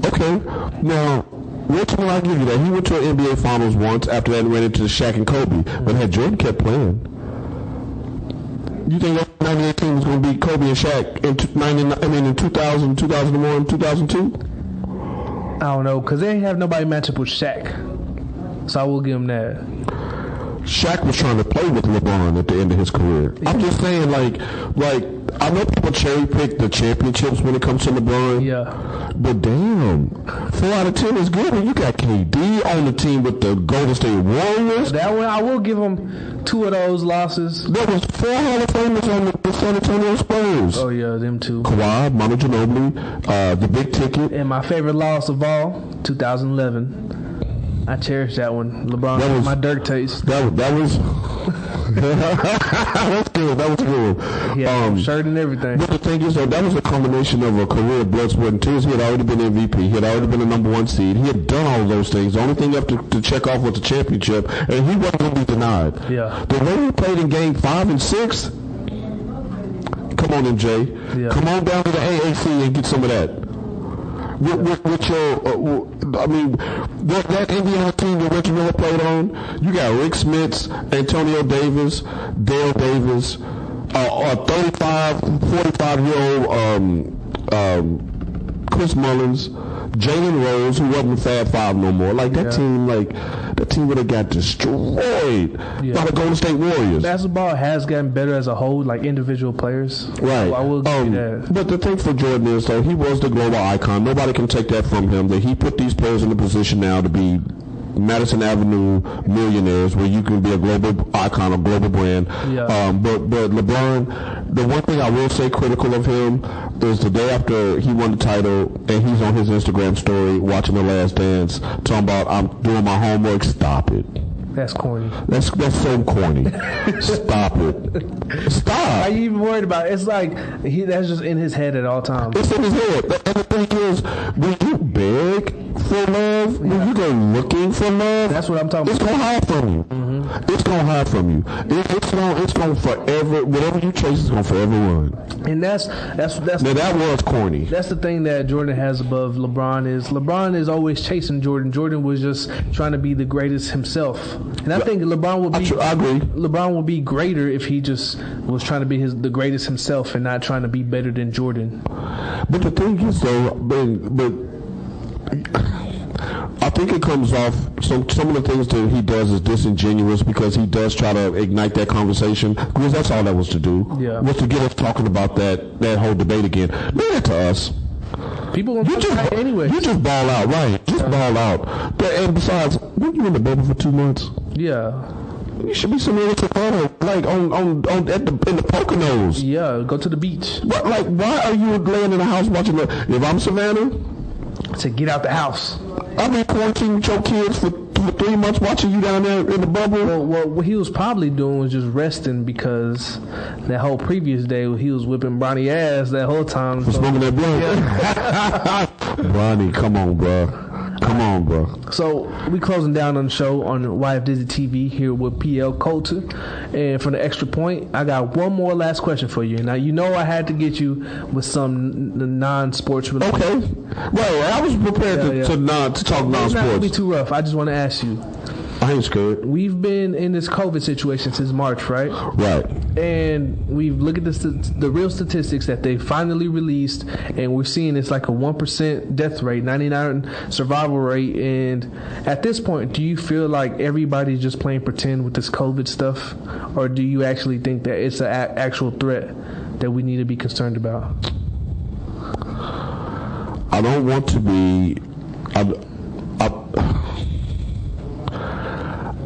Okay. Now, Reggie Miller, I'll give you that. He went to an NBA Finals once. After that, ran into Shaq and Kobe. But had Jordan kept playing, you think that 98 team was going to beat Kobe and Shaq in 2000, 2001, 2002? I don't know, because they didn't have nobody match up with Shaq. So I will give him that. Shaq was trying to play with LeBron at the end of his career. Yeah. I'm just saying, like I know people cherry pick the championships when it comes to LeBron. Yeah. But damn, 4 out of 10 is good when you got KD on the team with the Golden State Warriors. That one, I will give him 2 of those losses. There was 4 Hall of Famers on the San Antonio Spurs. Oh yeah, them 2. Kawhi, Manu Ginobili, the big ticket. And my favorite loss of all, 2011. I cherish that one. LeBron, that was my Dirk taste. That was that was good. Yeah, shirt and everything. But the thing is, though, that was a combination of a career of blood, sweat, and tears. He had already been MVP. He had already been the number 1 seed. He had done all of those things. The only thing left to check off was the championship, and he wasn't going to be denied. Yeah. The way he played in Game 5 and 6, come on, MJ. Yeah. Come on down to the AAC and get some of that. With your, that Indiana team that Reggie Miller played on, you got Rick Smits, Antonio Davis, Dale Davis, a 35, 45-year-old Chris Mullins, Jalen Rose, who wasn't Fab Five no more. Like that team, that team would have got destroyed by the Golden State Warriors. Basketball has gotten better as a whole, like individual players. Right. So I will give you that. But the thing for Jordan is, though, he was the global icon. Nobody can take that from him. That he put these players in a position now to be Madison Avenue millionaires where you can be a global icon, a global brand. Yeah. But LeBron, the one thing I will say critical of him is the day after he won the title and he's on his Instagram story watching The Last Dance talking about I'm doing my homework. Stop it. That's corny. That's so corny. Stop it. Stop. Are you even worried about it? It's like that's just in his head at all times. It's in his head. And the thing is, when you beg for love, when you go looking for love, that's what I'm talking about. It's gonna hide from you. Mm-hmm. It's gonna hide from you. It's gonna forever. Whatever you chase is gonna forever run. And that's now that was corny. That's the thing that Jordan has above LeBron is LeBron is always chasing Jordan. Jordan was just trying to be the greatest himself. And I think LeBron would be. I agree. LeBron would be greater if he just was trying to be the greatest himself and not trying to be better than Jordan. But the thing is, though, but I think it comes off. Some of the things that he does is disingenuous because he does try to ignite that conversation. Because that's all that was to do. Yeah. Was to get us talking about that whole debate again. Leave it to us. People gonna talk anyway. You just ball out, right? Just ball out. And besides, weren't you in the bubble for 2 months? Yeah. You should be somewhere with your photo, like in the Poconos. Yeah, go to the beach. But like, why are you laying in the house watching? If I'm Savannah, to get out the house. I've been quarantining with your kids for 3 months, watching you down there in the bubble. Well, what he was probably doing was just resting because that whole previous day he was whipping Bronny ass that whole time. For smoking that blunt. Yeah. Bronny, come on, bro. Come on, bro. So we closing down on the show on YF Dizzy TV here with PL Colter, and for the extra point, I got one more last question for you. Now you know I had to get you with some non-sports related. Okay. Well, I was prepared to talk non-sports. It's not gonna be too rough. I just want to ask you. I ain't scared. We've been in this COVID situation since March, right? Right. And we've looked at the real statistics that they finally released, and we're seeing it's like a 1% death rate, 99% survival rate. And at this point, do you feel like everybody's just playing pretend with this COVID stuff, or do you actually think that it's an actual threat that we need to be concerned about? I don't want to be.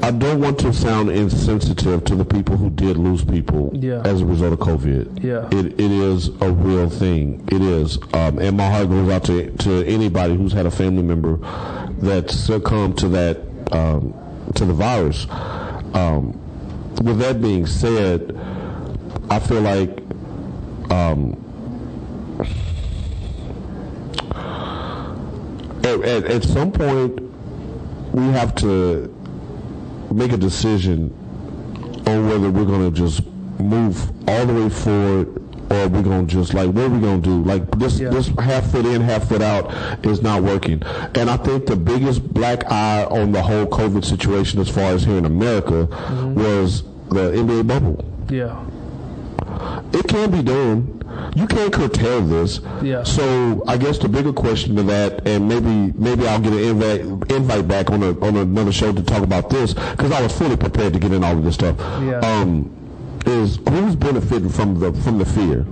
I don't want to sound insensitive to the people who did lose people as a result of COVID. Yeah. It is a real thing. It is. And my heart goes out to anybody who's had a family member that succumbed to that, to the virus. With that being said, I feel like at some point we have to make a decision on whether we're going to just move all the way forward or we're going to just, like, what are we going to do? Like, this half foot in, half foot out is not working. And I think the biggest black eye on the whole COVID situation as far as here in America was the NBA bubble. Yeah. It can be done. You can't curtail this. Yeah. So I guess the bigger question to that, and maybe I'll get an invite back on another show to talk about this, because I was fully prepared to get in all of this stuff. Yeah. Is who's benefiting from the fear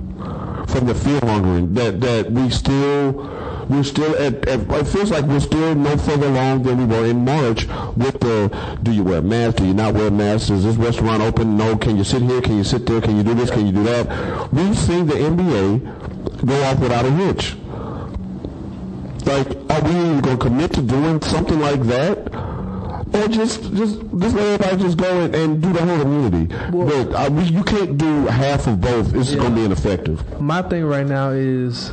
mongering that we're still at it feels like we're still no further along than we were in March with the do you wear a mask, do you not wear a mask, is this restaurant open, no, can you sit here, can you sit there, can you do this, can you do that? We've seen the NBA go off without a hitch. Like, are we going to commit to doing something like that? Or just let everybody just go and do the whole immunity. Well, but you can't do half of both. It's going to be ineffective. My thing right now is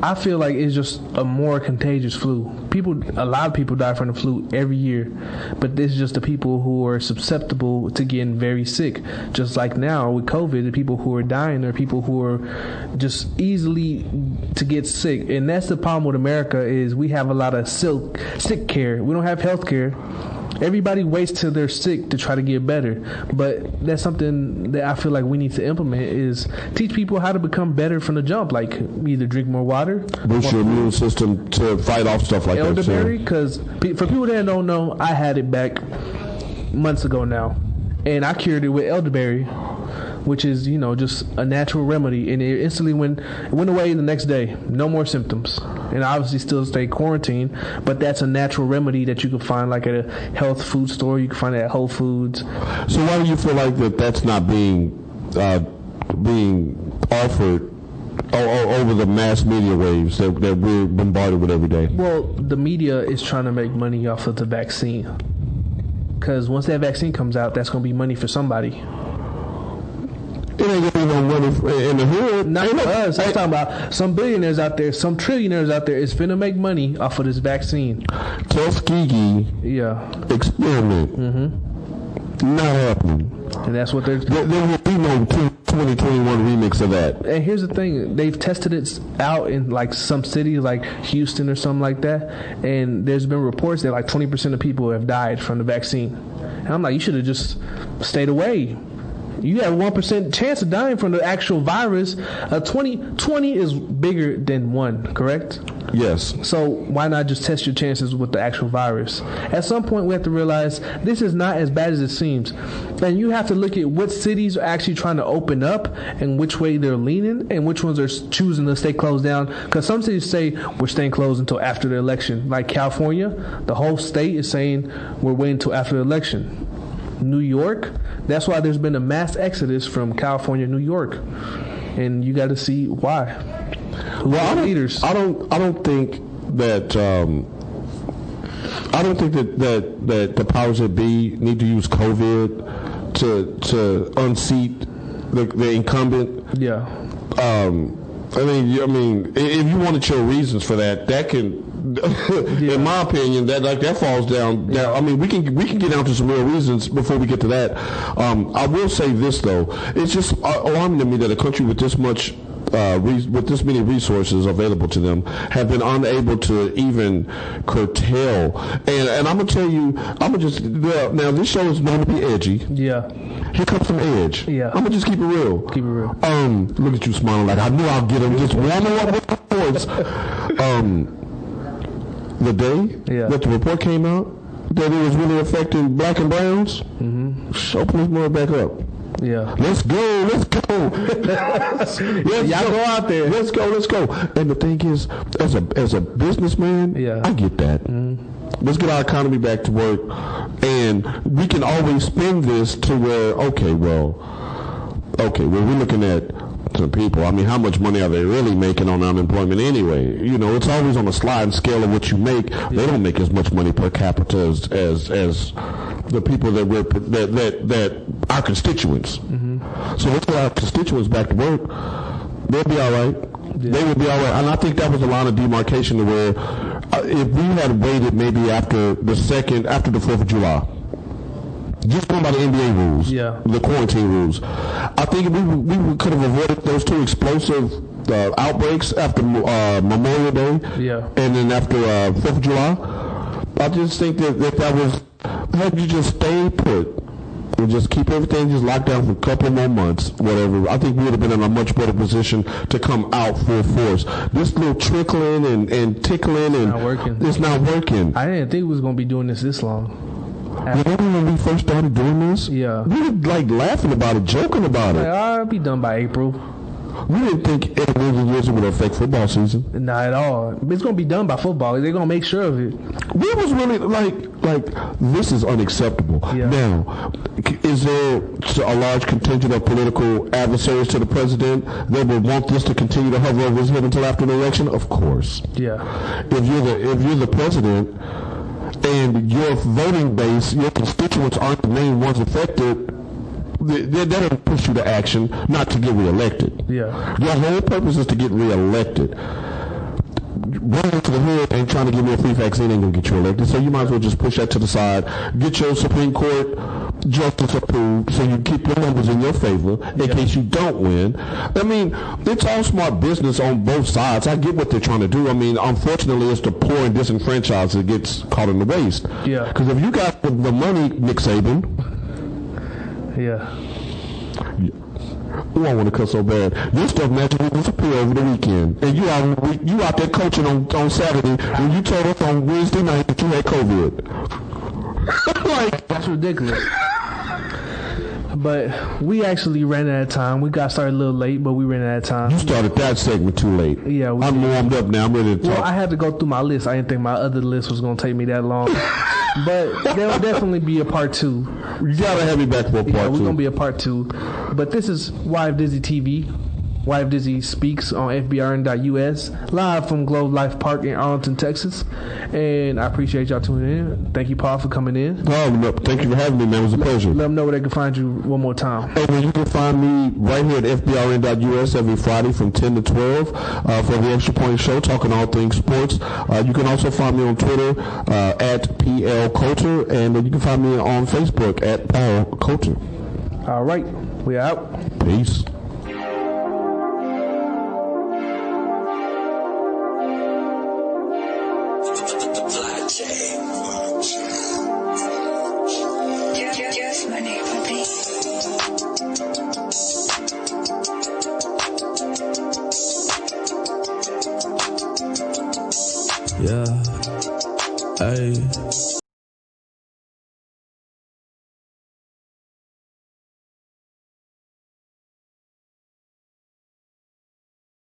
I feel like it's just a more contagious flu. A lot of people die from the flu every year, but this is just the people who are susceptible to getting very sick. Just like now with COVID, the people who are dying are people who are just easily to get sick. And that's the problem with America is we have a lot of sick care. We don't have health care. Everybody waits till they're sick to try to get better, but that's something that I feel like we need to implement is teach people how to become better from the jump, like either drink more water, boost your immune system to fight off stuff like elderberry, because for people that don't know, I had it back months ago now, and I cured it with elderberry. which is, just a natural remedy, and it instantly went away the next day. No more symptoms. And obviously still stay quarantined, but that's a natural remedy that you can find like at a health food store. You can find it at Whole Foods. So why do you feel like that's not being offered over the mass media waves that we're bombarded with every day? Well, the media is trying to make money off of the vaccine. Because once that vaccine comes out, that's going to be money for somebody. It ain't going to be no money in the hood. Not for us. I'm talking about some billionaires out there, some trillionaires out there is finna make money off of this vaccine. Tuskegee experiment. Mm-hmm. Not happening. And that's what there will be no 2021 remix of that. And here's the thing. They've tested it out in like some cities like Houston or something like that. And there's been reports that like 20% of people have died from the vaccine. And I'm like, you should have just stayed away. You have 1% chance of dying from the actual virus. 20 is bigger than 1, correct? Yes. So why not just test your chances with the actual virus? At some point, we have to realize this is not as bad as it seems. And you have to look at what cities are actually trying to open up and which way they're leaning and which ones are choosing to stay closed down. Because some cities say we're staying closed until after the election. Like California, the whole state is saying we're waiting until after the election. New York, that's why there's been a mass exodus from California, New York, and you got to see why. Well, leaders. I don't think that the powers that be need to use COVID to unseat the incumbent. Yeah. I mean, if you wanted your reasons for that can. In my opinion, that falls down. I mean, we can get down to some real reasons before we get to that. I will say this though: it's just alarming to me that a country with this much, with this many resources available to them, have been unable to even curtail. And I'm gonna tell you, now this show is known to be edgy. Yeah. Here comes some edge. Yeah. I'm gonna just keep it real. Keep it real. Look at you smiling like I knew I'll get him. Just warming up with the words. The day that the report came out that it was really affecting black and browns, open this mother back up. Yeah. Let's go. Y'all go out there. Let's go. And the thing is, as a businessman, I get that. Let's get our economy back to work, and we can always spin this to where, we're looking at some people. I mean, how much money are they really making on unemployment anyway? It's always on a sliding scale of what you make. They don't make as much money per capita as the people that our constituents. So let's get our constituents back to work. They'll be all right. Yeah. They will be all right. And I think that was a line of demarcation to where if we had waited maybe after the 4th of July, just going by the NBA rules, the quarantine rules, I think we could have avoided those two explosive outbreaks after Memorial Day, and then after 4th of July. I just think that was, had you just stayed put and just keep everything just locked down for a couple more months, whatever, I think we would have been in a much better position to come out full force. This little trickling and tickling, it's not working. I didn't think we was going to be doing this long. Remember when we first started doing this? Yeah. We were like laughing about it, joking about it. I'll be done by April. We didn't think in a million years it would affect football season. Not at all. It's going to be done by football. They're going to make sure of it. We was really like this is unacceptable. Yeah. Now, is there a large contingent of political adversaries to the president that would want this to continue to hover over his head until after the election? Of course. Yeah. If you're the president, and your voting base, your constituents aren't the main ones affected, that'll push you to action, not to get reelected. Yeah. Your whole purpose is to get reelected. Running to the hood and trying to give me a free vaccine ain't going to get you elected, so you might as well just push that to the side, get your Supreme Court justice approved so you keep your numbers in your favor in case you don't win. I mean, it's all smart business on both sides. I get what they're trying to do. I mean, unfortunately, it's the poor and disenfranchised that gets caught in the waste. Yeah. Because if you got the money, Nick Saban. Yeah. Oh, I want to cuss so bad. This stuff magically disappeared over the weekend. And you out there coaching on Saturday when you told us on Wednesday night that you had COVID. That's ridiculous. But we actually ran out of time. We got started a little late, but we ran out of time. You started that segment too late. Yeah, I'm warmed up now. I'm ready to talk. Well, I had to go through my list. I didn't think my other list was going to take me that long. But there will definitely be a part 2. You got to have me back for a part 2. Yeah, we're going to be a part 2. But this is Why If Dizzy TV. Why If Dizzy speaks on FBRN.US, live from Globe Life Park in Arlington, Texas. And I appreciate y'all tuning in. Thank you, Paul, for coming in. No, thank you for having me, man. It was a pleasure. Let them know where they can find you one more time. Hey, man, you can find me right here at FBRN.US every Friday from 10 to 12 for the Extra Point Show, talking all things sports. You can also find me on Twitter at PL Colter, and you can find me on Facebook at Paul Colter. All right. We out. Peace. Yeah, hey.